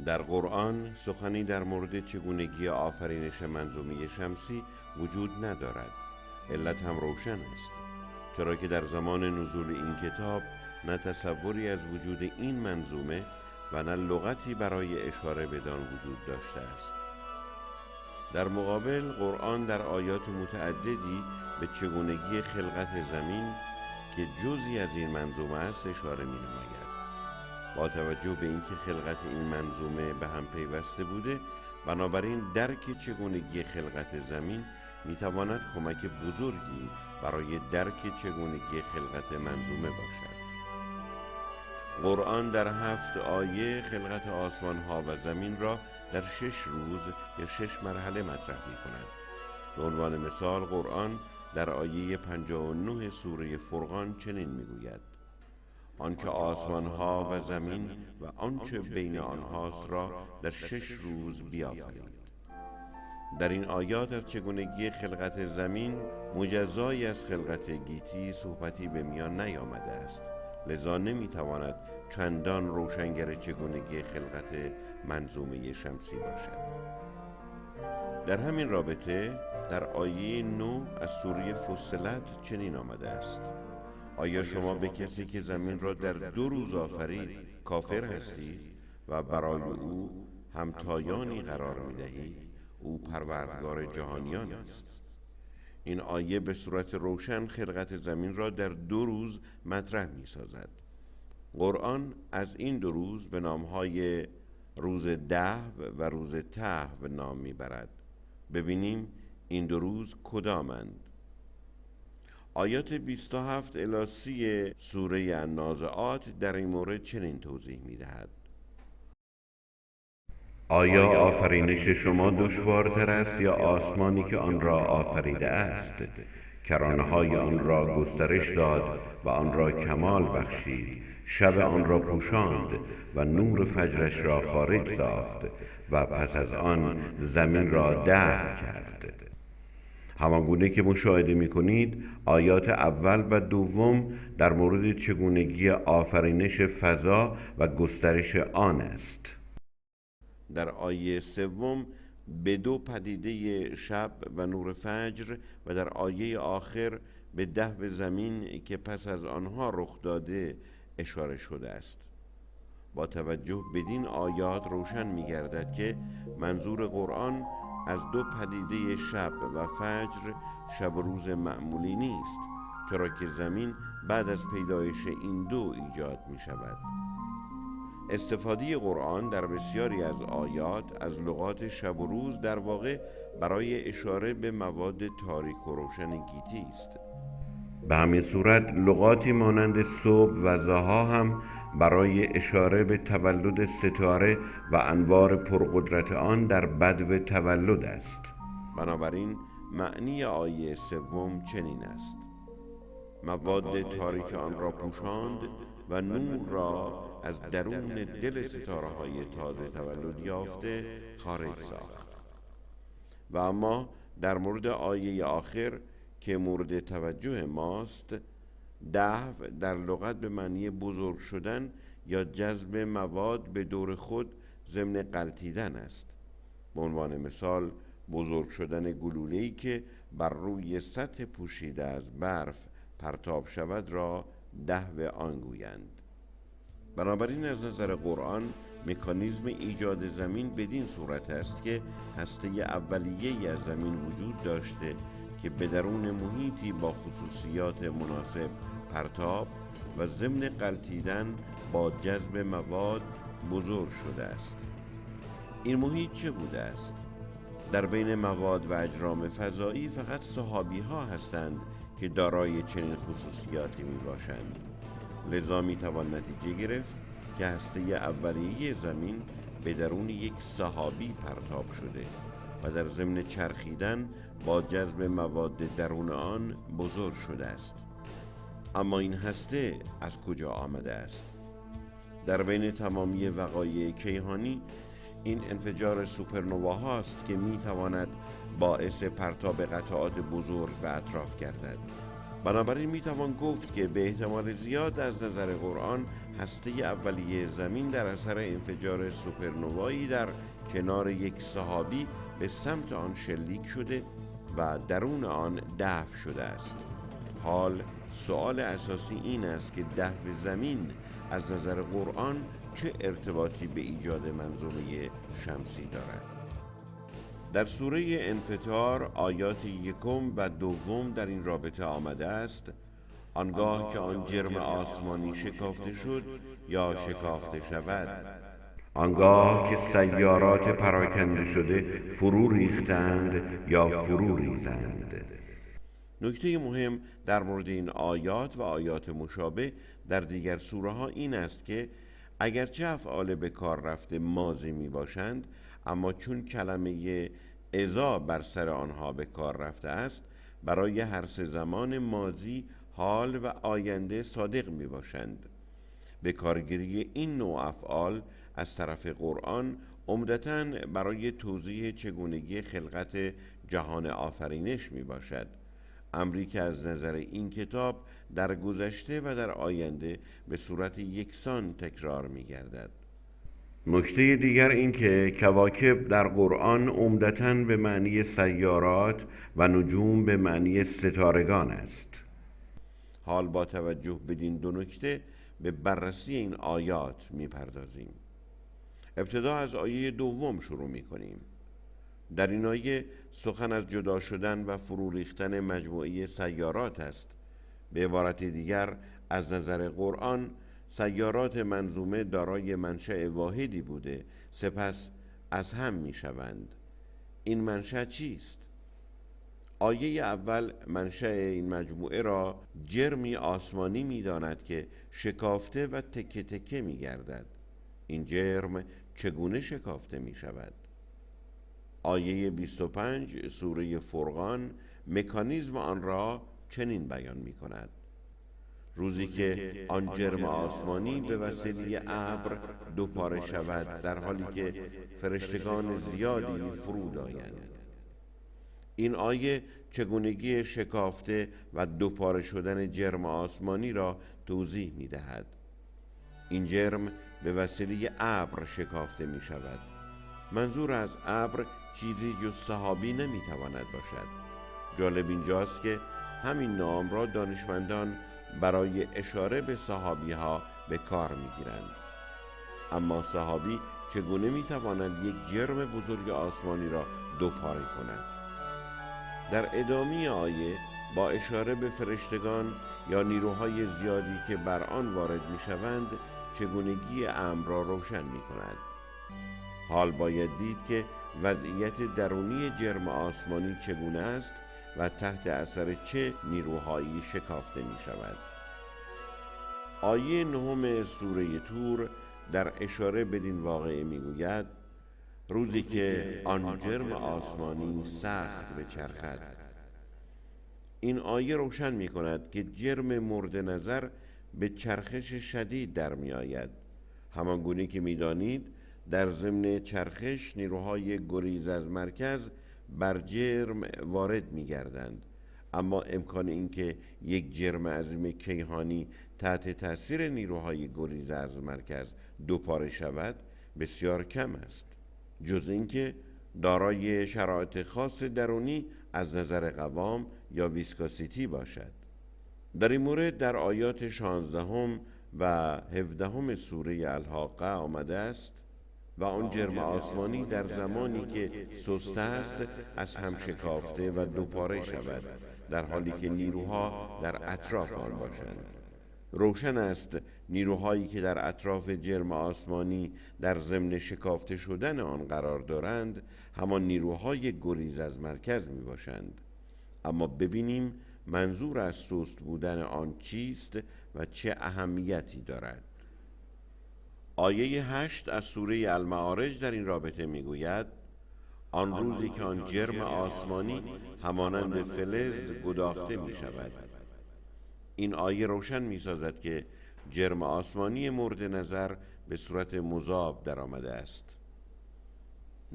در قرآن سخنی در مورد چگونگی آفرینش منظومه شمسی وجود ندارد. علت هم روشن است، چرا که در زمان نزول این کتاب نه تصوری از وجود این منظومه و نه لغتی برای اشاره بدان وجود داشته است. در مقابل قرآن در آیات متعددی به چگونگی خلقت زمین که جزئی از این منظومه است اشاره می نماید. با توجه به اینکه خلقت این منظومه به هم پیوسته بوده، بنابراین درک چگونگی خلقت زمین می تواند کمک بزرگی برای درک چگونگی خلقت منظومه باشد. قرآن در 7 آیه خلقت آسمان ها و زمین را در 6 روز یا 6 مرحله مطرح می کند. به عنوان مثال قرآن در آیه 59 سوره فرقان چنین می گوید: آنکه آسمان ها و زمین و آنچه بین آنهاست را در 6 روز بیافرید. در این آیات از چگونگی خلقت زمین مجزایی از خلقت گیتی صحبتی به میان نیامده است، لذا نمیتواند چندان روشنگر چگونگی خلقت منظومه شمسی باشد. در همین رابطه در آیه 9 از سوره فصلت چنین آمده است: آیا شما به کسی که زمین را در 2 روز آفرید کافر هستید و برای او همتایانی قرار می‌دهید؟ او پروردگار جهانیان است. این آیه به صورت روشن خلقت زمین را در 2 روز مطرح می‌سازد. قرآن از این 2 روز به نام‌های روز دهو و روز تهو نام می‌برد. ببینیم این 2 روز کدامند. آیات 27 الی 30 سوره النازعات در این مورد چنین توضیح می‌دهد: آیا آفرینش شما دشوارتر است یا آسمانی که آن را آفریده است؟ کرانه‌های آن را گسترش داد و آن را کمال بخشید، شب آن را پوشاند و نور فجرش را خارج ساخت و پس از آن زمین را دهر کرد. همانگونه که مشاهده می‌کنید آیات اول و دوم در مورد چگونگی آفرینش فضا و گسترش آن است. در آیه 3 به 2 پدیده شب و نور فجر و در آیه آخر به دهو زمین که پس از آنها رخ داده اشاره شده است. با توجه بدین آیات روشن می‌گردد که منظور قرآن از 2 پدیده شب و فجر شب و روز معمولی نیست، چرا که زمین بعد از پیدایش این 2 ایجاد می شود. استفاده قرآن در بسیاری از آیات از لغات شب و روز در واقع برای اشاره به مواد تاریک و روشن گیتی است. به همین صورت لغاتی مانند صبح و ضحی هم برای اشاره به تولد ستاره و انوار پرقدرت آن در بدو تولد است. بنابراین معنی آیه 3 چنین است: مواد تاریک آن را پوشاند و نور را از درون دل ستاره‌های تازه تولد یافته خارج ساخت. و اما در مورد آیه آخر که مورد توجه ماست، دهو در لغت به معنی بزرگ شدن یا جذب مواد به دور خود ضمن غلتیدن است. به عنوان مثال بزرگ شدن گلوله‌ای که بر روی سطح پوشیده از برف پرتاب شود را دهو آن گویند. بنابراین از نظر قرآن مکانیزم ایجاد زمین بدین صورت است که هسته اولیه‌ای از زمین وجود داشته که به درون محیطی با خصوصیات مناسب پرتاب و ضمن غلتیدن با جذب مواد بزرگ شده است. این محیط چه بوده است؟ در بین مواد و اجرام فضایی فقط سحابی ها هستند که دارای چنین خصوصیاتی می باشند. لذا می توان نتیجه گرفت که هسته اولیه زمین به درون یک سحابی پرتاب شده و در ضمن چرخیدن با جذب مواد درون آن بزرگ شده است. اما این هسته از کجا آمده است؟ در بین تمامی وقایع کیهانی این انفجار سوپرنواهاست که می تواند باعث پرتاب قطعات بزرگ به اطراف گردد. بنابراین می توان گفت که به احتمال زیاد از نظر قرآن هسته اولیه زمین در اثر انفجار سوپرنوایی در کنار یک سحابی به سمت آن شلیک شده و درون آن دفع شده است. حال سؤال اساسی این است که دفع زمین از نظر قرآن چه ارتباطی به ایجاد منظومه شمسی دارد؟ در سوره انفطار آیات 1 و 2 در این رابطه آمده است: آنگاه که آن جرم آسمانی شکافته شد یا شکافته شود، آنگاه که سیارات پراکنده شده فرو ریختند یا فرو ریزند. نکته مهم در مورد این آیات و آیات مشابه در دیگر سوره ها این است که اگرچه افعال به کار رفته ماضی می باشند، اما چون کلمه اذا بر سر آنها به کار رفته است، برای هر سه زمان ماضی، حال و آینده صادق می باشند. به کارگیری این نوع افعال از طرف قرآن عمدتاً برای توضیح چگونگی خلقت جهان آفرینش می باشد، امری که از نظر این کتاب در گذشته و در آینده به صورت یکسان تکرار می گردد. نکته دیگر این که کواکب در قرآن عمدتاً به معنی سیارات و نجوم به معنی ستارگان است. حال با توجه بدین دو نکته به بررسی این آیات می پردازیم. ابتدا از آیه 2 شروع می کنیم. در این آیه سخن از جدا شدن و فرو ریختن مجموعه سیارات است. به عبارت دیگر از نظر قرآن سیارات منظومه دارای منشأ واحدی بوده، سپس از هم می شوند. این منشأ چیست؟ آیه اول منشأ این مجموعه را جرمی آسمانی می داند که شکافته و تکه تکه می گردد. این جرم چگونه شکافته می شود؟ آیه 25 سوره فرقان مکانیزم آن را چنین بیان می کند: روزی که آن جرم آسمانی به وسیله ابر دو پاره شود، در حالی که فرشتگان زیادی فرود آیند. این آیه چگونگی شکافته و دو پاره شدن جرم آسمانی را توضیح می دهد. این جرم به وسیله ابر شکافته می شود. منظور از ابر چیزی جز سحابی نمی تواند باشد. جالب اینجاست که همین نام را دانشمندان برای اشاره به سحابی ها به کار می گیرند. اما سحابی چگونه می تواند یک جرم بزرگ آسمانی را دو پاره کند؟ در ادامه آیه با اشاره به فرشتگان یا نیروهای زیادی که بر آن وارد می شوند چگونگی امر را روشن می کند. حال باید دید که وضعیت درونی جرم آسمانی چگونه است و تحت اثر چه نیروهایی شکافته می شود. آیه 9 سوره طور در اشاره بدین واقعه می گوید: روزی که آن جرم آسمانی سخت بچرخد. این آیه روشن می کند که جرم مورد نظر به چرخش شدید در می آید. همان گونه که می دانید در ضمن چرخش نیروهای گریز از مرکز بر جرم وارد می گردند، اما امکان اینکه یک جرم عظیم کیهانی تحت تاثیر نیروهای گریز از مرکز دو پاره شود بسیار کم است، جز اینکه دارای شرایط خاص درونی از نظر قوام یا ویسکاسیتی باشد. در این مورد در آیات 16 و 17 سوره الحاقه آمده است: و آن جرم آسمانی در زمانی که سست است از هم شکافته و دوپاره شود، در حالی که نیروها در اطراف آن باشند. روشن است نیروهایی که در اطراف جرم آسمانی در ضمن شکافته شدن آن قرار دارند همان نیروهای گریز از مرکز می باشند. اما ببینیم منظور از سست بودن آن چیست و چه اهمیتی دارد. آیه 8 از سوره المعارج در این رابطه می گوید: آن روزی که آن جرم آسمانی همانند فلز گداخته می شود. این آیه روشن می سازد که جرم آسمانی مورد نظر به صورت مذاب در آمده است.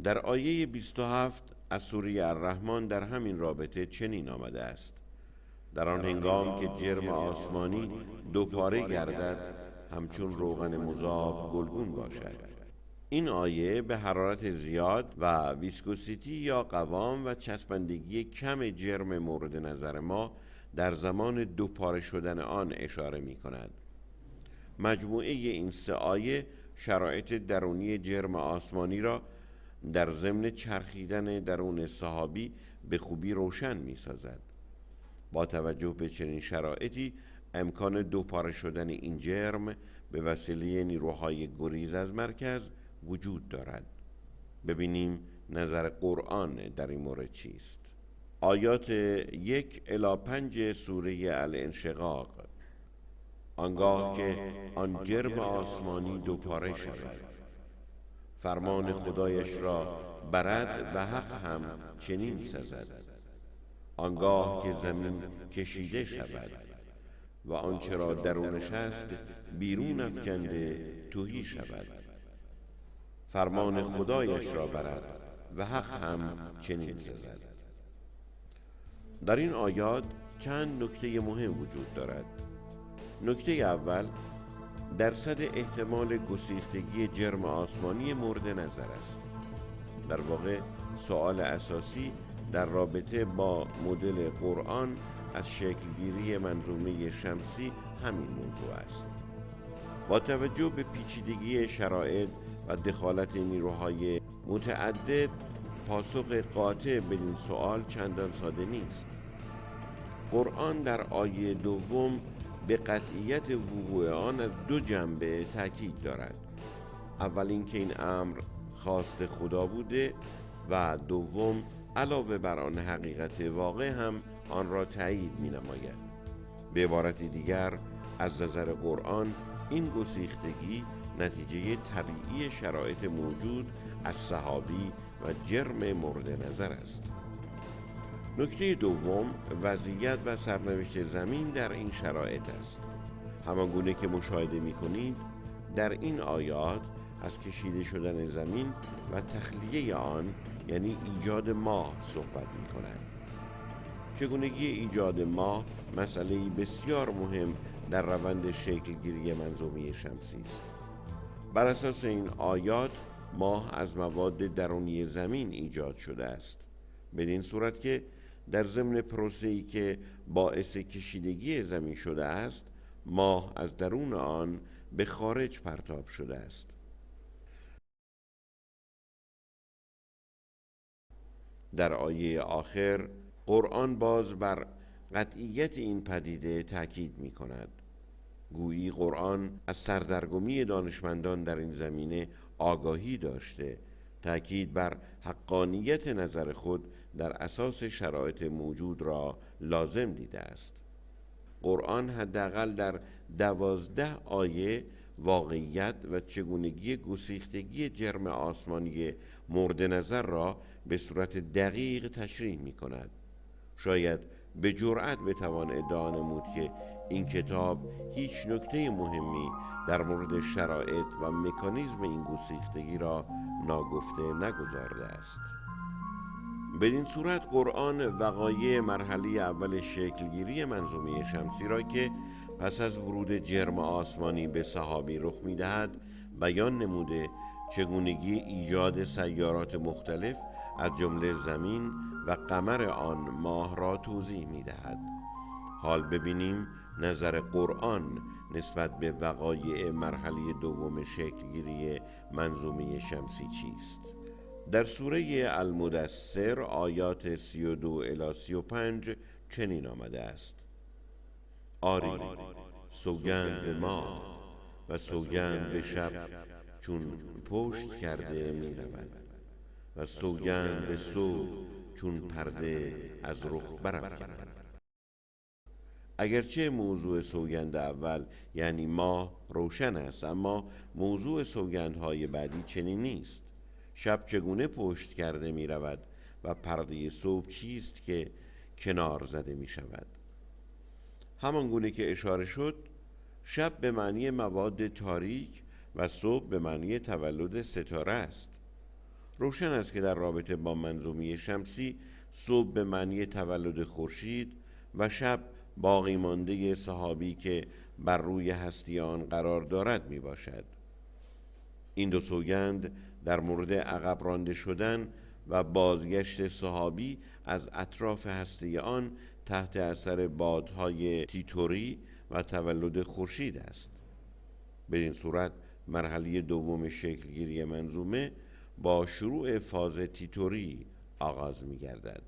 در آیه 27 از سوره الرحمن در همین رابطه چنین آمده است: در آن هنگام که جرم آسمانی دو پاره گردد، همچون روغن مذاب گلگون باشد. این آیه به حرارت زیاد و ویسکوسیتی یا قوام و چسبندگی کم جرم مورد نظر ما در زمان دوپاره شدن آن اشاره می کند. مجموعه این سه آیه شرایط درونی جرم آسمانی را در ضمن چرخیدن درون صحابی به خوبی روشن می سازد. با توجه به چنین شرایطی امکان دوپاره شدن این جرم به وسیله نیروهای گریز از مرکز وجود دارد. ببینیم نظر قرآن در این مورد چیست. آیات 1 الی 5 سوره الانشقاق: آنگاه که آن جرم آسمانی دوپاره شود، فرمان خدایش را برد و حق هم چنین سزد. آنگاه که زمین کشیده شود و آنچه را درونش است بیرون افکنده تهی شود، فرمان خدایش را برد و حق هم چنین سزد. در این آیات چند نکته مهم وجود دارد. نکته اول، درصد احتمال گسیختگی جرم آسمانی مورد نظر است. در واقع سوال اساسی در رابطه با مدل قرآن از شکلگیری منظومه شمسی همین موضوع است. با توجه به پیچیدگی شرایط و دخالت نیروهای متعدد، پاسخ قاطع به این سوال چندان ساده نیست. قرآن در آیه دوم به قطعیت وقوع آن از دو جنبه تاکید دارد. اول اینکه این امر خواست خدا بوده و دوم علاوه بر آن حقیقت واقع هم آن را تایید می نماید. به عبارت دیگر از نظر قرآن این گسیختگی نتیجه طبیعی شرایط موجود از صحابی و جرم مورد نظر است. نکته دوم، وضعیت و سرنوشت زمین در این شرایط است. همانگونه که مشاهده می کنید در این آیات از کشیده شدن زمین و تخلیه آن یعنی ایجاد ماه صحبت می کند. چگونگی ایجاد ماه مسئله‌ای بسیار مهم در روند شکلگیری منظومه شمسی است. بر اساس این آیات ماه از مواد درونی زمین ایجاد شده است، بدین صورت که در ضمن پروسه‌ای که باعث کشیدگی زمین شده است، ماه از درون آن به خارج پرتاب شده است. در آیه آخر قرآن باز بر قطعیت این پدیده تاکید می کند. گویی قرآن از سردرگمی دانشمندان در این زمینه آگاهی داشته، تاکید بر حقانیت نظر خود در اساس شرایط موجود را لازم دیده است. قرآن حداقل در 12 آیه واقعیت و چگونگی گسیختگی جرم آسمانی مورد نظر را به صورت دقیق تشریح می کند. شاید به جرأت بتوان ادعا نمود که این کتاب هیچ نکته مهمی در مورد شرایط و مکانیزم این گسیختگی را ناگفته نگذارده است. بدین صورت قرآن وقایع مرحله اول شکلگیری منظومه شمسی را که پس از ورود جرم آسمانی به صحابی رخ می‌دهد بیان نموده، چگونگی ایجاد سیارات مختلف از جمله زمین و قمر آن ماه را توضیح می‌دهد. حال ببینیم نظر قرآن نسبت به وقایع مرحله دوم شکلگیری منظومه شمسی چیست. در سوره المدثر آیات 32 الی 35 چنین آمده است: آری سوگند به ماه و سوگند به شب چون پشت کرده می رود و سوگند به صبح چون پرده از رخ برافکند. اگرچه موضوع سوگند اول یعنی ماه روشن است، اما موضوع سوگندهای بعدی چنین نیست. شب چگونه پشت کرده می رود و پرده صبح چیست که کنار زده می شود. همان گونه که اشاره شد، شب به معنی مواد تاریک و صبح به معنی تولد ستاره است. روشن است که در رابطه با منظومه شمسی صبح به معنی تولد خورشید و شب باقی مانده صحابی که بر روی هستی آن قرار دارد می باشد. این دو سوگند در مورد عقب رانده شدن و بازگشت صحابی از اطراف هستی آن تحت اثر بادهای تیتوری و تولد خورشید است. به این صورت مرحله دوم شکلگیری منظومه با شروع فاز تیتوری آغاز می گردد.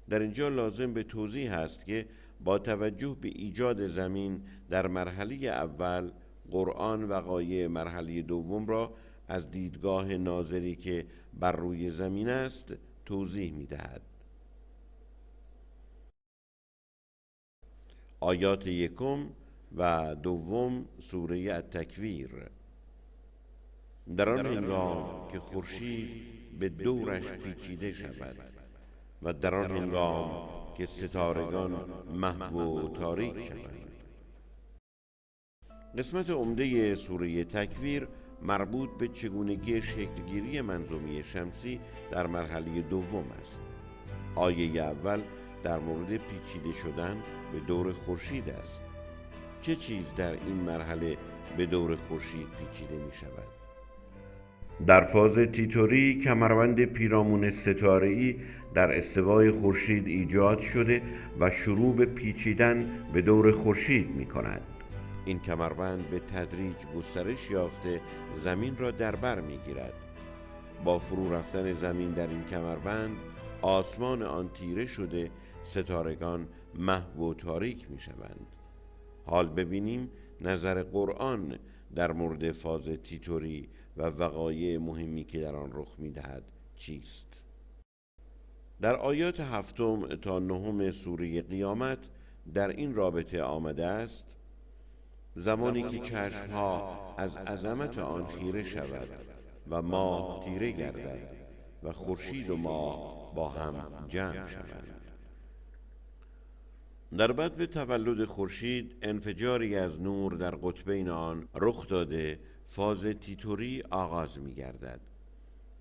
در اینجا لازم به توضیح است که با توجه به ایجاد زمین در مرحله اول، قرآن وقایع مرحله دوم را از دیدگاه ناظری که بر روی زمین است توضیح می دهد. آیات 1 و 2 سوره التکویر: در آن هنگام که خورشید به دورش پیچیده شود و در آن هنگام که ستارگان محو و تاریک شوند. قسمت عمده سوره تکویر مربوط به چگونگی شکلگیری منظومه شمسی در مرحله دوم است. آیه اول در مورد پیچیده شدن به دور خورشید است. چه چیز در این مرحله به دور خورشید پیچیده می شود؟ در فاز تیتوری کمربند پیرامون ستاره‌ای در استوای خورشید ایجاد شده و شروع به پیچیدن به دور خورشید می کند. این کمربند به تدریج گسترش یافته زمین را در بر می گیرد. با فرو رفتن زمین در این کمربند، آسمان آن تیره شده، ستارگان محو و تاریک می شوند. حال ببینیم نظر قرآن در مورد فاز تیتوری و وقایع مهمی که در آن رخ می دهد چیست؟ در آیات 7 تا 9 سوره قیامت در این رابطه آمده است: زمانی که چشمها از عظمت آن خیره شود و ماه تیره گردد و خورشید و ماه با هم جمع شوند. در بدو تولد خورشید انفجاری از نور در قطبین آن رخ داده فاز تیتوری آغاز می گردد.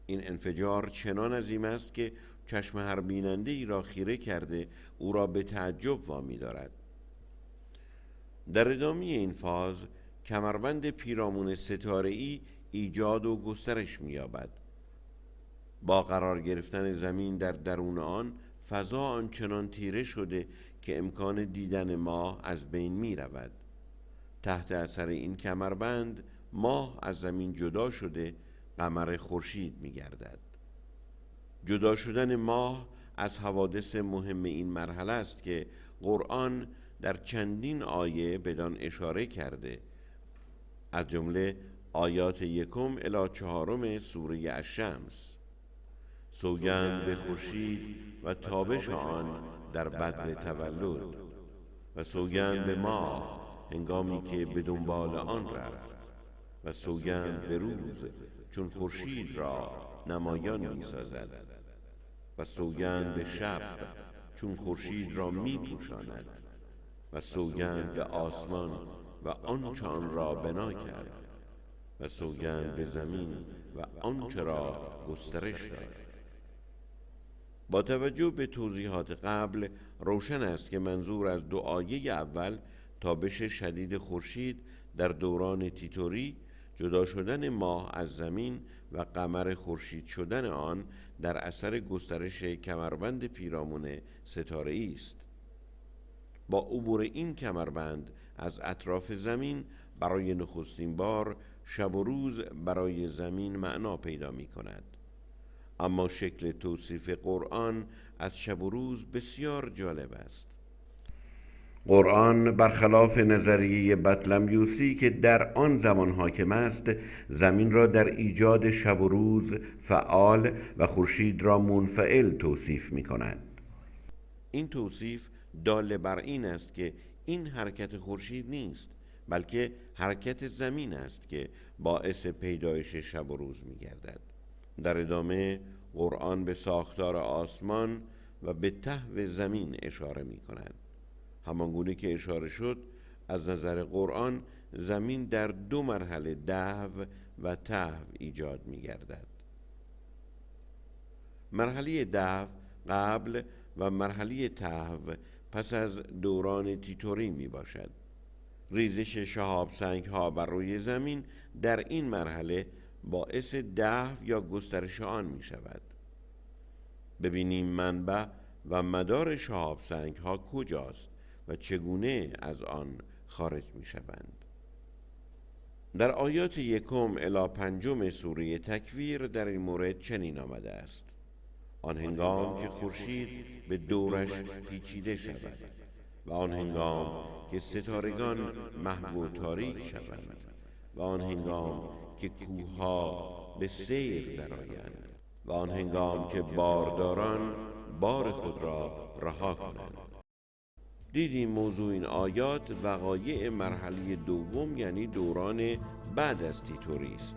این انفجار چنان عظیم است که چشم هر بیننده ای را خیره کرده او را به تعجب وامی دارد. در ادامه این فاز کمربند پیرامون ستاره‌ای ایجاد و گسترش می‌یابد. با قرار گرفتن زمین در درون آن، فضا آنچنان تیره شده که امکان دیدن ماه از بین می رود. تحت اثر این کمربند ماه از زمین جدا شده قمر خورشید می گردد. جدا شدن ماه از حوادث مهم این مرحله است که قرآن در چندین آیه بدان اشاره کرده، از جمله آیات 1 الی 4 سوره الشمس: سوگند به خورشید و تابش آن در بدو تولد و سوگند به ماه هنگامی که به دنبال آن رفت و سوگند به روز چون خورشید را نمایان می سازد و سوگند به شب چون خورشید را می پوشاند و سوگند به آسمان و آنچه آن را بنا کرد و سوگند به زمین و آنچه را گسترش داد. با توجه به توضیحات قبل روشن است که منظور از دو آیه اول تابش شدید خورشید در دوران تیتوری، جدا شدن ماه از زمین و قمر خورشید شدن آن در اثر گسترش کمربند پیرامون ستاره‌ای است. با عبور این کمربند از اطراف زمین برای نخستین بار شب و روز برای زمین معنا پیدا می کند. اما شکل توصیف قرآن از شب و روز بسیار جالب است. قرآن برخلاف نظریه بطلمیوسی که در آن زمان حاکم است، زمین را در ایجاد شب و روز فعال و خورشید را منفعل توصیف می کند. این توصیف دال بر این است که این حرکت خورشید نیست، بلکه حرکت زمین است که باعث پیدایش شب و روز می گردد. در ادامه قرآن به ساختار آسمان و به تهو زمین اشاره می کند. همانگونه که اشاره شد، از نظر قرآن زمین در دو مرحله دهو و تهو ایجاد می گردد. مرحله دهو قبل و مرحله تهو پس از دوران تیتوری می باشد. ریزش شهاب سنگ ها بر روی زمین در این مرحله باعث دهو یا گسترش آن می شود. ببینیم منبع و مدار شهاب سنگ ها کجاست و چگونه از آن خارج می شوند. در آیات 1 الی 5 سوره تکویر در این مورد چنین آمده است: آن هنگام که خورشید به دورش پیچیده شود و آن هنگام که ستارگان محو و تاریک شوند و آن هنگام که کوهها به سیر درآیند و آن هنگام که بارداران بار خود را رها کنند. دیدیم موضوع این آیات وقایع مرحله دوم، یعنی دوران بعد از تیتوری است.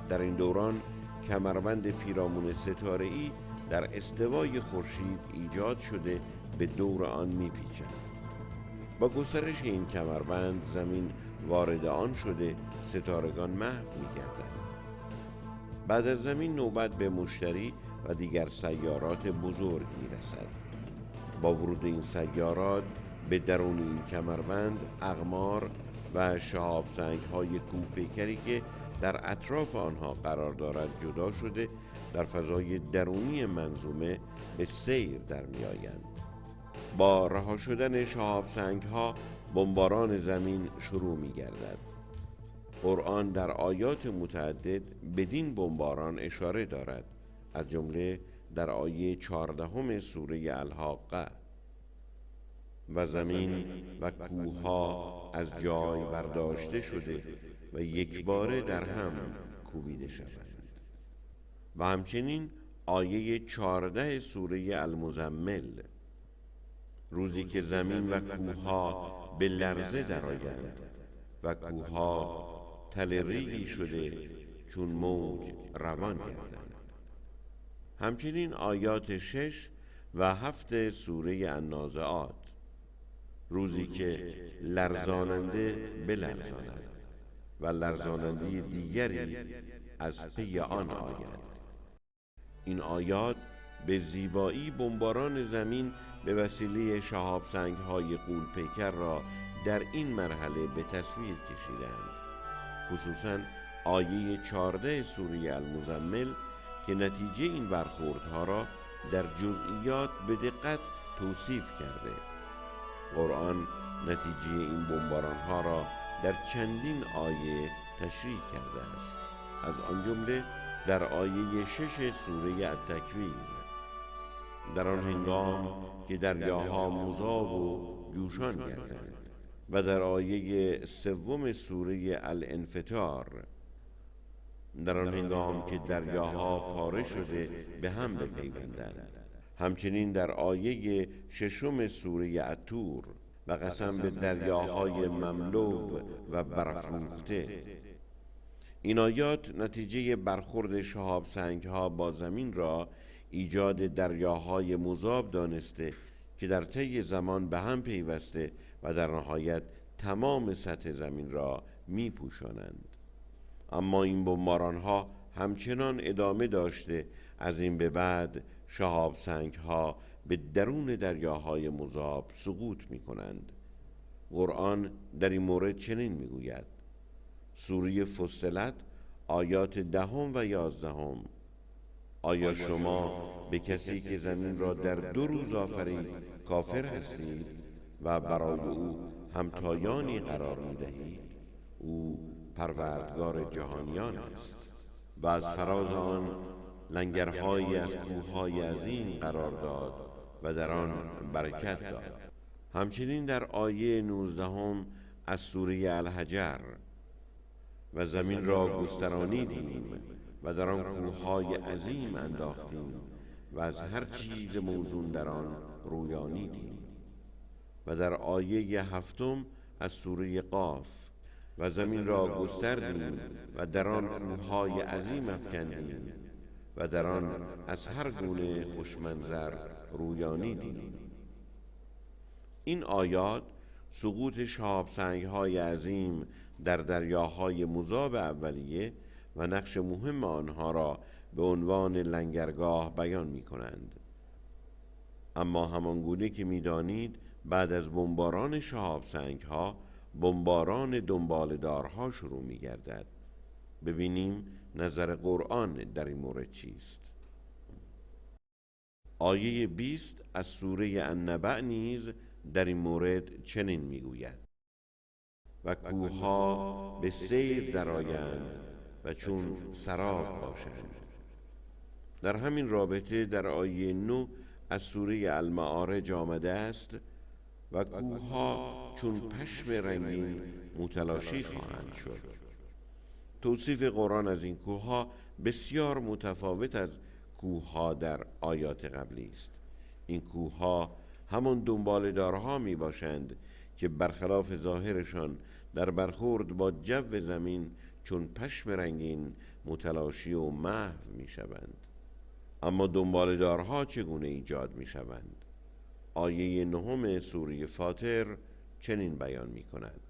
در این دوران کمربند پیرامون ستاره‌ای در استوای خورشید ایجاد شده به دور آن میپیچد. با گسترش این کمربند زمین وارد آن شده ستارگان محو میگردند. بعد از زمین نوبت به مشتری و دیگر سیارات بزرگ میرسد. با ورود این سیارات به درون این کمربند اقمار و شهاب سنگ های کوهپیکری که در اطراف آنها قرار دارد جدا شده در فضای درونی منظومه به سیر در می آیند. با رها شدن شهاب سنگ ها بمباران زمین شروع می گردد. قرآن در آیات متعدد بدین بمباران اشاره دارد، از جمله در آیه 14 سوره الحاقه: و زمین و کوهها از جای برداشته شده و یکباره در هم کوبیده شوند. و همچنین آیه 14 سوره المزمل: روزی که زمین و کوهها به لرزه درآیند و کوهها تل ریگی شده چون موج روان گردند. همچنین آیات 6 و 7 سوره النازعات: روزی که لرزاننده بلرزاند و لرزاننده دیگری از پی آن آید. این آیات به زیبایی بمباران زمین به وسیله شهاب سنگ های غول‌پیکر را در این مرحله به تصویر کشیدند، خصوصا آیه 14 سوره المزمل که نتیجه این برخوردها را در جزئیات به دقت توصیف کرده. قرآن نتیجه این بمباران‌ها را در چندین آیه تشریح کرده است، از آن جمله در آیه 6 سوره التکویر: در آن هنگام که دریاها مذاب و جوشان گردند، و در آیه 3 سوره الانفطار: در آن هنگام که دریاها پاره شده به هم بپیوندند. همچنین در آیه 6 سوره الطور: و قسم به دریاهای مملو و برافروخته. این آیات نتیجه برخورد شهاب سنگ ها با زمین را ایجاد دریاهای مذاب دانسته که در طی زمان به هم پیوسته و در نهایت تمام سطح زمین را می پوشانند. اما این بمباران ها همچنان ادامه داشته از این به بعد شهاب سنگ ها به درون دریاهای مذاب سقوط می کنند. قرآن در این مورد چنین می گوید: سوره فصلت آیات 10 و 11: آیا شما به کسی که زمین را در 2 روز آفرید کافر هستید و برای او همتایانی قرار می دهید؟ او پروردگار جهانیان است و از فراز آن لنگرهایی از کوههای عظیم قرار داد و در آن برکت داد. همچنین در آیه 19 از سوره الحجر: و زمین را گسترانیدیم و در آن کوههای عظیم انداختیم و از هر چیز موزون در آن رویانیدیم. و در آیه 7 از سوره قاف: و زمین را گستردیم و در آن کوههای عظیم افکندیم و در آن از هر گونه خوشمنظر رویانیدیم. این آیات سقوط شهاب سنگ های عظیم در دریاهای مذاب اولیه و نقش مهم آنها را به عنوان لنگرگاه بیان می کنند. اما همانگونه که می‌دانید بعد از بمباران شهاب سنگ‌ها بمباران دنباله‌دارها شروع می‌گردد. ببینیم نظر قرآن در این مورد چیست. آیه 20 از سوره النبأ نیز در این مورد چنین میگوید: و کوهها به سیر درآیند و چون سراب باشند. در همین رابطه در آیه 9 از سوره المعارج آمده است: و کوهها چون پشم رنگین متلاشی خواهند شد. توصیف قرآن از این کوهها بسیار متفاوت از کوهها در آیات قبلی است. این کوهها همان دنباله‌دارها می باشند که برخلاف ظاهرشان در برخورد با جو زمین چون پشم رنگین متلاشی و محو می شوند. اما دنباله‌دارها چگونه ایجاد می شوند؟ آیه 9 سوره فاطر چنین بیان می کند: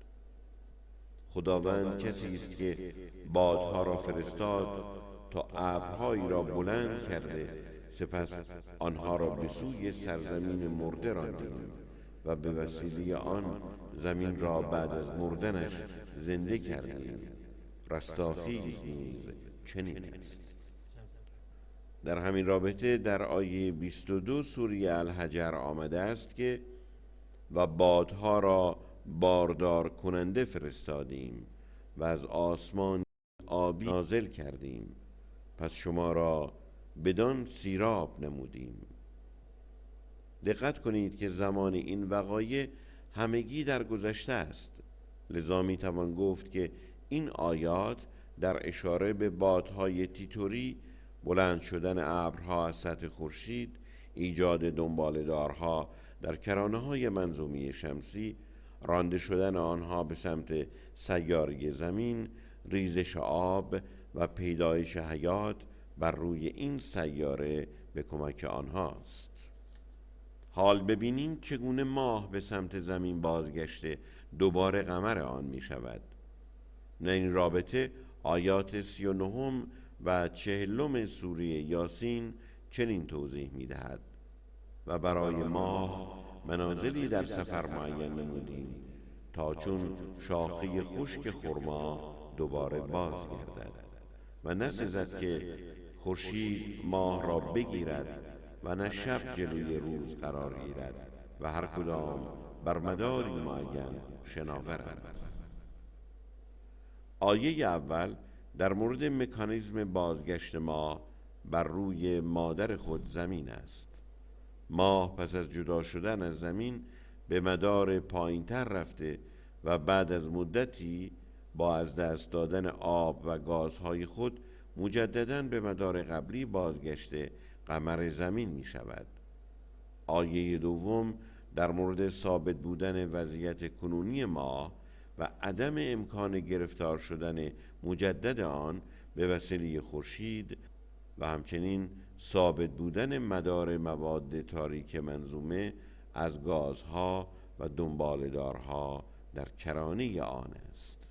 خداوند کسی است که بادها را فرستاد تا ابرهایی را بلند کرده، سپس آنها را به سوی سرزمین مرده راندیم و به وسیله آن زمین را بعد از مردنش زنده کردیم. رستاخیز نیز چنین است. در همین رابطه در آیه 22 سوره الحجر آمده است که و بادها را باردار کننده فرستادیم و از آسمان آبی نازل کردیم، پس شما را بدان سیراب نمودیم. دقت کنید که زمان این وقایع همگی در گذشته است، لذا می توان گفت که این آیات در اشاره به بادهای تیتوری، بلند شدن ابرها از سطح خورشید، ایجاد دنباله‌دارها در کرانه‌های منظومه شمسی، رانده شدن آنها به سمت سیاره زمین، ریزش آب و پیدایش حیات بر روی این سیاره به کمک آنهاست. حال ببینیم چگونه ماه به سمت زمین بازگشته دوباره قمر آن می شود. در این رابطه آیات 39 و 40 سوره یاسین چنین توضیح می دهد: و برای ماه منازلی در سفر معین نمودیم تا چون شاخه خشک خرما دوباره باز گردد و نسزد که خورشید ماه را بگیرد و نه شب جلوی روز قرار گیرد و هر کدام بر مداری معین شناورند. آیه اول در مورد مکانیزم بازگشت ماه بر روی مادر خود زمین است. ماه پس از جدا شدن از زمین به مدار پایین‌تر رفته و بعد از مدتی با از دست دادن آب و گازهای خود مجدداً به مدار قبلی بازگشته قمر زمین می شود. آیه دوم در مورد ثابت بودن وضعیت کنونی ماه و عدم امکان گرفتار شدن مجدد آن به وسیله خورشید و همچنین ثابت بودن مدار مواد تاریک منظومه از گازها و دنباله‌دارها در کرانه آن است.